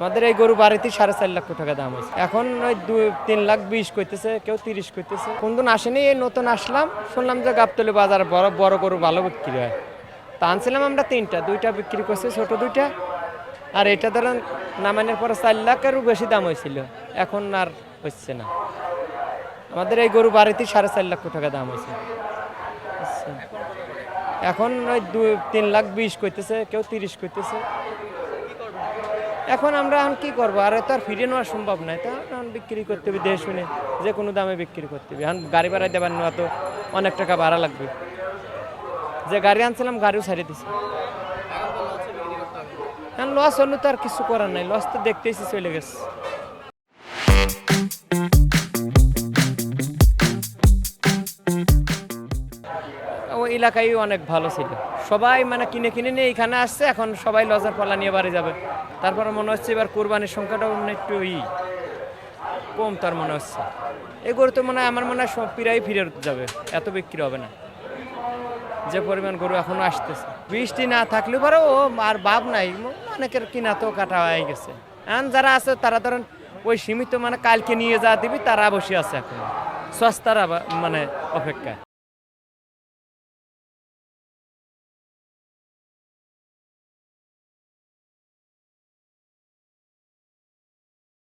আমাদের এই গরু বাড়িতে 4.5 লাখ টাকা দাম আছে। এখন ওই 3,20,000 কইতেছে, কেউ 30 কইতেছে। কোনদিন আসেনি, এই নতুন আসলাম, শুনলাম যে গাবতলী বাজার বড় বড় গরু ভালো বিক্রি হয়। তা আনছিলাম আমরা 3টা, 2টা বিক্রি করছে, ছোট 2টা। আর এটা ধরেন নামানোর পরে 4 লাখেরও বেশি দাম হয়েছিল, এখন আর হচ্ছে না। আমাদের এই গরু বাড়িতে 4.5 লাখ টাকা দাম হয়েছে। এখন ওই 3,20,000 কইতেছে, কেউ 30 কইতেছে। এখন আমরা এখন কি করবো, আর তো আর ফিরে নেওয়া সম্ভব নয়। তা এখন বিক্রি করতে হবে দেশ শুনে, যে কোনো দামে বিক্রি করতে হবে। এখন গাড়ি ভাড়া দেবার নেওয়া তো অনেক টাকা ভাড়া লাগবে। যে গাড়ি আনছিলাম গাড়িও ছাড়িয়ে দিছে। এখন লস হলো তো আর কিছু করার নাই, লস তো দেখতেইছি, চলে গেছে। ওই এলাকায় অনেক ভালো ছিল, সবাই মানে কিনে কিনে নিয়ে এখানে আসছে। এখন সবাই লজের পালা নিয়ে বাড়ি যাবে। তারপরে মনে হচ্ছে এবার কোরবানির সংখ্যাটাও একটু কম, তার মনে হচ্ছে। এই গরু তো মনে হয়, আমার মনে হয় সব প্রায় ফিরে যাবে, এত বিক্রি হবে না যে পরিমাণ গরু এখনো আসতেছে। বৃষ্টি না থাকলেও পারো ও আর ভাব নাই, অনেকের কিনা তো কাটা হয়ে গেছে। এখন যারা আছে তারা ধরেন ওই সীমিত মানে কালকে নিয়ে যা দিবি, তারা বসে আছে এখন সস্তার মানে অপেক্ষায়।